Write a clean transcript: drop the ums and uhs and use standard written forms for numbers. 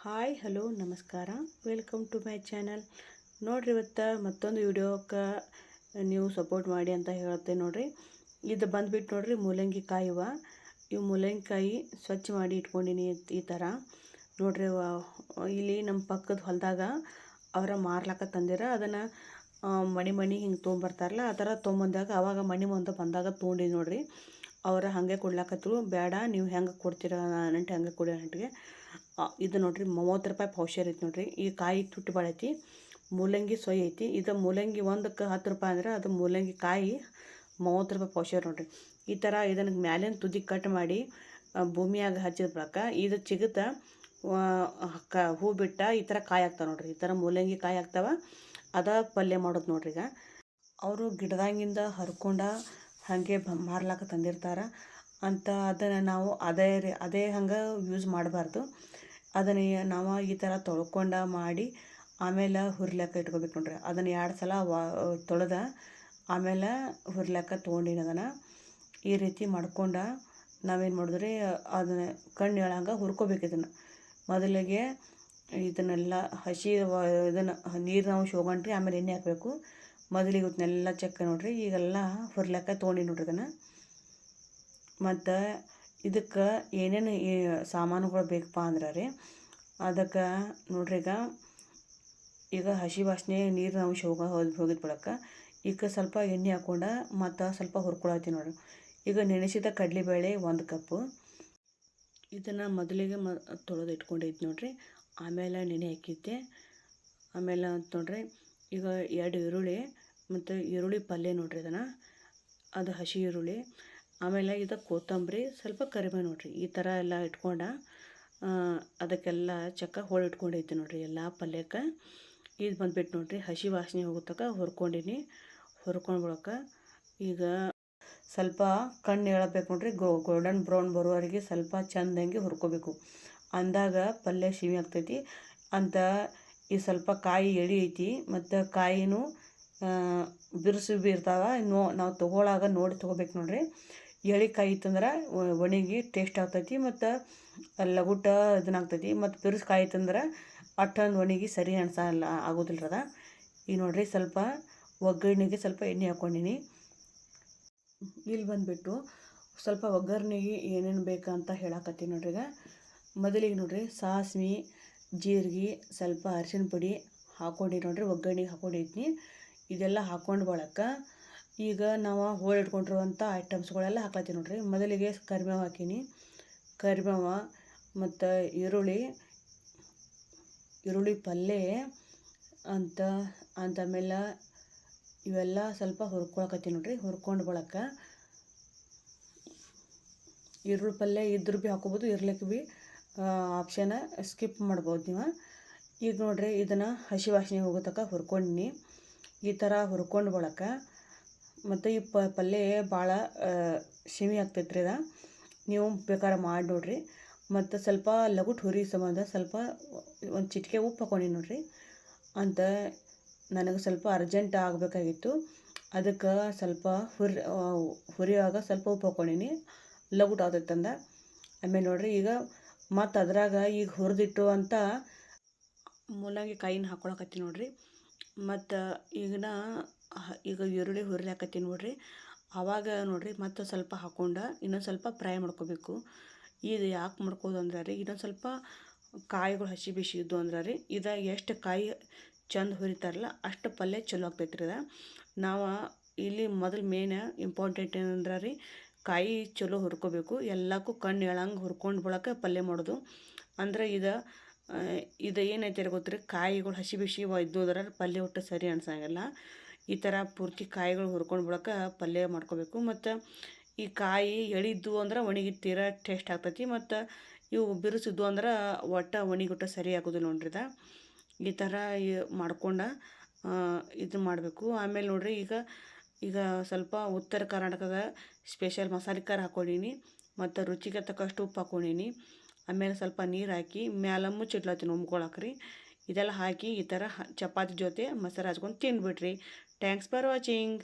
Hi hello ನಮಸ್ಕಾರ welcome to my channel. ನೋಡಿರಿ ಇವತ್ತು ಮತ್ತೊಂದು ವಿಡಿಯೋಕ್ಕೆ ನೀವು ಸಪೋರ್ಟ್ ಮಾಡಿ ಅಂತ ಹೇಳ್ತೇನೆ. ನೋಡಿರಿ ಇದು ಬಂದುಬಿಟ್ಟು ನೋಡಿರಿ ಮೂಲಂಗಿ ಕಾಯಿ ಇವು ಮೂಲಂಗಿ ಕಾಯಿ ಸ್ವಚ್ಛ ಮಾಡಿ ಇಟ್ಕೊಂಡಿನಿ ಈ ಥರ. ನೋಡಿರಿ ಇಲ್ಲಿ ನಮ್ಮ ಪಕ್ಕದ ಹೊಲದಾಗ ಅವರ ಮಾರ್ಲಕ್ಕ ತಂದಿರ ಅದನ್ನು ಮಣಿ ಹಿಂಗೆ ತೊಗೊಂಬರ್ತಾರಲ್ಲ ಆ ಥರ ತೊಗೊಂಬಂದಾಗ ಅವಾಗ ಮಣಿ ಮುಂದೆ ಬಂದಾಗ ತೊಗೊಂಡಿನಿ. ನೋಡಿರಿ ಅವರ ಹಾಗೆ ಕೊಡ್ಲಾಕತ್ರು, ಬೇಡ ನೀವು ಹೆಂಗೆ ಕೊಡ್ತೀರ ನಂಟು ಹೆಂಗೆ ಕೊಡಿ ನಂಟಿಗೆ. ಇದು ನೋಡಿರಿ 30 ರೂಪಾಯಿ ಪೌಶರ್ ಐತಿ. ನೋಡಿರಿ ಈ ಕಾಯಿ ತುಟ್ಟಿ ಭಾಳ ಐತಿ, ಮೂಲಂಗಿ ಸೊಯ್ ಐತಿ. ಇದು ಮೂಲಂಗಿ ಒಂದಕ್ಕೆ 10 ರೂಪಾಯಿ ಅಂದ್ರೆ ಅದು ಮೂಲಂಗಿ ಕಾಯಿ 30 ರೂಪಾಯಿ ಪೌಶರ್. ನೋಡಿರಿ ಈ ಥರ ಇದನ್ನು ಮ್ಯಾಲಿನ ತುದಿ ಕಟ್ ಮಾಡಿ ಭೂಮಿಯಾಗ ಹಚ್ಚಿದ ಬಳಿಕ ಇದು ಚಿಗುತ್ತ ಹೂ ಬಿಟ್ಟ ಈ ಥರ ಕಾಯಿ ಆಗ್ತಾವೆ. ನೋಡಿರಿ ಈ ಥರ ಮೂಲಂಗಿ ಕಾಯಿ ಆಗ್ತಾವೆ, ಅದ ಪಲ್ಯ ಮಾಡೋದು. ನೋಡ್ರಿ ಈಗ ಅವರು ಗಿಡದಾಗಿಂದ ಹರ್ಕೊಂಡ ಹಾಗೆ ಮಾರ್ಲಾಕ ತಂದಿರ್ತಾರೆ ಅಂತ ಅದನ್ನು ನಾವು ಅದೇ ಹಂಗೆ ಯೂಸ್ ಮಾಡಬಾರ್ದು. ಅದನ್ನು ನಾವು ಈ ಥರ ತೊಳ್ಕೊಂಡು ಮಾಡಿ ಆಮೇಲೆ ಹುರ್ಲಿಕ್ಕೆ ಇಟ್ಕೋಬೇಕು. ನೋಡ್ರಿ ಅದನ್ನು 2 ಸಲ ತೊಳೆದ ಆಮೇಲೆ ಹುರ್ಲಿಕ್ಕೆ ತೊಗೊಂಡಿನಿ. ಅದನ್ನು ಈ ರೀತಿ ಮಾಡ್ಕೊಂಡು ನಾವೇನು ಮಾಡಿದ್ರಿ ಅದನ್ನು ಕಣ್ಣು ಎಳಂಗೆ ಹುರ್ಕೋಬೇಕು. ಇದನ್ನು ಮೊದಲಿಗೆ ಇದನ್ನೆಲ್ಲ ಹಸಿ ಇದನ್ನು ನೀರಿನ ಅಂಶ ಹೋಗಂಟ್ರಿ ಆಮೇಲೆ ಎಣ್ಣೆ ಹಾಕಬೇಕು. ಮೊದಲಿಗೆ ಇವನ್ನೆಲ್ಲ ಚೆಕ್ ನೋಡಿರಿ ಈಗೆಲ್ಲ ಹುರ್ಲಿಕ್ಕೆ ತೊಗೊಂಡಿನಿ. ನೋಡ್ರಿ ಅದನ್ನು ಮತ್ತು ಇದಕ್ಕೆ ಏನೇನು ಸಾಮಾನುಗಳು ಬೇಕಪ್ಪ ಅಂದ್ರೆ ರೀ ಅದಕ್ಕೆ ನೋಡ್ರಿ ಈಗ ಹಸಿ ವಾಸನೆ ನೀರಿನ ಅಂಶ ಹೋಗಿದ ಬಳಿಕ ಈಗ ಸ್ವಲ್ಪ ಎಣ್ಣೆ ಹಾಕ್ಕೊಂಡು ಮತ್ತು ಸ್ವಲ್ಪ ಹುರ್ಕೊಳತ್ತೀನಿ. ನೋಡಿರಿ ಈಗ ನೆನೆಸಿದ ಕಡಲೆಬೇಳೆ 1 ಕಪ್ಪು ಇದನ್ನು ಮೊದಲಿಗೆ ತೊಳೆದು ಇಟ್ಕೊಂಡಿದ್ದು. ನೋಡಿರಿ ಆಮೇಲೆ ನೆನೆ ಹಾಕಿದ್ದೆ. ಆಮೇಲೆ ನೋಡ್ರಿ ಈಗ 2 ಈರುಳ್ಳಿ ಮತ್ತು ಈರುಳ್ಳಿ ಪಲ್ಯ. ನೋಡ್ರಿ ಅದನ್ನು ಅದು ಹಸಿ ಈರುಳ್ಳಿ, ಆಮೇಲೆ ಇದು ಕೊತ್ತಂಬರಿ, ಸ್ವಲ್ಪ ಕರಿಬೇವು. ನೋಡಿರಿ ಈ ಥರ ಎಲ್ಲ ಇಟ್ಕೊಂಡು ಅದಕ್ಕೆಲ್ಲ ಚಕ್ಕ ಹೋಳು ಇಟ್ಕೊಂಡೈತಿ. ನೋಡಿರಿ ಎಲ್ಲ ಪಲ್ಯಕ್ಕೆ ಇದು ಬಂದುಬಿಟ್ಟು ನೋಡಿರಿ ಹಸಿ ವಾಸನೆ ಹೋಗೋತಕ್ಕ ಹುರ್ಕೊಂಡಿನಿ. ಹುರ್ಕೊಂಡ್ಬಿಡಕ ಈಗ ಸ್ವಲ್ಪ ಕಣ್ಣು ಎಳಬೇಕು. ನೋಡಿರಿ ಗೋಲ್ಡನ್ ಬ್ರೌನ್ ಬರುವವರೆಗೆ ಸ್ವಲ್ಪ ಚೆಂದಂಗೆ ಹುರ್ಕೋಬೇಕು, ಅಂದಾಗ ಪಲ್ಯ ಸಿಹಿ ಆಗ್ತೈತಿ ಅಂತ. ಈ ಸ್ವಲ್ಪ ಕಾಯಿ ಎಳೆ ಐತಿ ಮತ್ತು ಕಾಯಿನೂ ಬಿರುಸು ಇರ್ತಾವೆ. ನಾವು ತೊಗೊಳಾಗ ನೋಡಿ ತೊಗೋಬೇಕು. ನೋಡಿರಿ ಎಳಿಕಾಯಿ ಇತ್ತಂದ್ರೆ ಒಣಗಿ ಟೇಸ್ಟ್ ಆಗ್ತೈತಿ ಮತ್ತು ಲಗುಟ ಇದನ್ನಾಗ್ತೈತಿ. ಮತ್ತು ಬಿರುಸು ಕಾಯಿ ಇತ್ತಂದ್ರೆ ಅಷ್ಟೊಂದು ಒಣಗಿ ಸರಿ ಅನ್ಸಲ್ಲ, ಆಗೋದಿಲ್ಲ ಈಗ ನೋಡಿರಿ ಸ್ವಲ್ಪ ಒಗ್ಗರಣೆಗೆ ಸ್ವಲ್ಪ ಎಣ್ಣೆ ಹಾಕ್ಕೊಂಡಿನಿ. ಇಲ್ಲಿ ಬಂದುಬಿಟ್ಟು ಸ್ವಲ್ಪ ಒಗ್ಗರಣೆಗೆ ಏನೇನು ಬೇಕಂತ ಹೇಳಕತ್ತೀನಿ. ನೋಡ್ರಿ ಈಗ ಮೊದಲಿಗೆ ನೋಡಿರಿ ಸಾಸ್ವೆ, ಜೀರಿಗೆ, ಸ್ವಲ್ಪ ಅರಿಶಿನ ಪುಡಿ ಹಾಕ್ಕೊಂಡು ನೋಡಿರಿ ಒಗ್ಗರಣೆಗೆ ಹಾಕ್ಕೊಂಡಿದ್ನಿ. ಇದೆಲ್ಲ ಹಾಕ್ಕೊಂಡು ಬಳಕ ಈಗ ನಾವು ಹೋಳು ಇಟ್ಕೊಂಡಿರುವಂಥ ಐಟಮ್ಸ್ಗಳೆಲ್ಲ ಹಾಕ್ಲತ್ತೀನಿ. ನೋಡಿರಿ ಮೊದಲಿಗೆ ಕರಿಬೇವು ಹಾಕೀನಿ. ಕರಿಬೇವು ಮತ್ತು ಈರುಳ್ಳಿ ಪಲ್ಯ ಅಂತಾಮೇಲೆ ಇವೆಲ್ಲ ಸ್ವಲ್ಪ ಹುರ್ಕೊಳಕತ್ತೀನಿ. ನೋಡಿರಿ ಹುರ್ಕೊಂಡು ಬಳಕ ಈರುಳ್ಳಿ ಪಲ್ಯ ಇದ್ರ ಭೀ ಹಾಕೋಬೋದು, ಇರ್ಲಿಕ್ಕೆ ಭೀ ಆಪ್ಷನ್ ಸ್ಕಿಪ್ ಮಾಡ್ಬೋದು ನೀವು. ಈಗ ನೋಡಿರಿ ಇದನ್ನು ಹಸಿ ವಾಸನೆ ಹೋಗೋತಕ್ಕ ಹುರ್ಕೊಂಡಿನಿ. ಈ ಥರ ಹುರ್ಕೊಂಡು ಬಳಕ ಮತ್ತು ಈ ಪಲ್ಯ ಭಾಳ ಸಿಹಿ ಆಗ್ತೈತ್ರಿ. ನೀವು ಬೇಕಾದ್ರೆ ಮಾಡಿ ನೋಡಿರಿ. ಮತ್ತು ಸ್ವಲ್ಪ ಲಗುಟ್ ಹುರಿ ಸಂಬಂಧ ಸ್ವಲ್ಪ ಒಂದು ಚಿಟಿಕೆ ಉಪ್ಪು ಹಾಕ್ಕೊಂಡಿನಿ. ನೋಡಿರಿ ಅಂತ ನನಗೆ ಸ್ವಲ್ಪ ಅರ್ಜೆಂಟ್ ಆಗಬೇಕಾಗಿತ್ತು, ಅದಕ್ಕೆ ಸ್ವಲ್ಪ ಹುರಿಯುವಾಗ ಸ್ವಲ್ಪ ಉಪ್ಪು ಹಾಕ್ಕೊಂಡಿನಿ, ಲಗುಟ್ ಆಗ್ತೈತಂದ. ಆಮೇಲೆ ನೋಡಿರಿ ಈಗ ಮತ್ತು ಅದ್ರಾಗ ಈಗ ಹುರಿದಿಟ್ಟು ಅಂತ ಮೂಲಂಗಿ ಕಾಯಿನ ಹಾಕ್ಕೊಳಕತ್ತೀನಿ. ನೋಡಿರಿ ಮತ್ತು ಈಗ ಈರುಳ್ಳಿ ಹುರಿಲಾಕತ್ತೀನಿ. ನೋಡಿರಿ ಆವಾಗ ನೋಡಿರಿ ಮತ್ತು ಸ್ವಲ್ಪ ಹಾಕ್ಕೊಂಡು ಇನ್ನೊಂದು ಸ್ವಲ್ಪ ಫ್ರೈ ಮಾಡ್ಕೋಬೇಕು. ಇದು ಯಾಕೆ ಮಾಡ್ಕೋದು ಅಂದ್ರೆ ರೀ ಇನ್ನೊಂದು ಸ್ವಲ್ಪ ಕಾಯಿಗಳು ಹಸಿ ಬಿಸಿ ಇದ್ದು ಅಂದ್ರೆ ರೀ ಇದು ಎಷ್ಟು ಕಾಯಿ ಚೆಂದ ಹುರಿತಾರಲ್ಲ ಅಷ್ಟು ಪಲ್ಯ ಚಲೋ ಆಗ್ತೈತ್ರಿ. ನಾವು ಇಲ್ಲಿ ಮೊದಲು ಮೇನ್ ಇಂಪಾರ್ಟೆಂಟ್ ಏನಂದ್ರೆ ರೀ ಕಾಯಿ ಚಲೋ ಹುರ್ಕೋಬೇಕು. ಎಲ್ಲಕ್ಕೂ ಕಣ್ಣು ಎಳಂಗೆ ಹುರ್ಕೊಂಡು ಬಳಕ ಪಲ್ಯ ಮಾಡೋದು. ಅಂದ್ರೆ ಇದು ಏನೈತೆ ಗೊತ್ತ್ರಿ, ಕಾಯಿಗಳು ಹಸಿ ಬಿಸಿ ಇದ್ದು ಅಂದ್ರೆ ಪಲ್ಯ ಒಟ್ಟು ಸರಿ ಅನ್ಸಂಗಿಲ್ಲ. ಈ ಥರ ಪೂರ್ತಿ ಕಾಯಿಗಳು ಹುರ್ಕೊಂಡು ಬಳಕ ಪಲ್ಯ ಮಾಡ್ಕೋಬೇಕು. ಮತ್ತು ಈ ಕಾಯಿ ಎಳಿದ್ದು ಅಂದ್ರೆ ಒಣಗಿತ್ತೀರ ಟೇಸ್ಟ್ ಆಗ್ತೈತಿ, ಮತ್ತು ಇವು ಬಿರುಸಿದ್ದು ಅಂದ್ರೆ ಒಣಗಿಟ್ಟು ಸರಿ ಆಗೋದಿಲ್ಲ. ನೋಡ್ರಿ ಈ ಥರ ಮಾಡ್ಕೊಂಡು ಇದು ಮಾಡಬೇಕು. ಆಮೇಲೆ ನೋಡಿರಿ ಈಗ ಸ್ವಲ್ಪ ಉತ್ತರ ಕರ್ನಾಟಕದ ಸ್ಪೆಷಲ್ ಮಸಾಲೆ ಖಾರ ಹಾಕ್ಕೊಂಡಿನಿ ಮತ್ತು ರುಚಿಗೆ ತಕ್ಕಷ್ಟು ಉಪ್ಪು ಹಾಕ್ಕೊಂಡಿನಿ. ಆಮೇಲೆ ಸ್ವಲ್ಪ ನೀರು ಹಾಕಿ ಮ್ಯಾಲ ಮುಚ್ಚಿಡ್ಲತ್ತೀನಿ ಒಮ್ಕೊಳಕ್ರಿ. ಇದೆಲ್ಲ ಹಾಕಿ ಈ ಥರ ಚಪಾತಿ ಜೊತೆ ಮೊಸರು ಹಚ್ಕೊಂಡು ತಿಂದುಬಿಟ್ರಿ. Thanks for watching.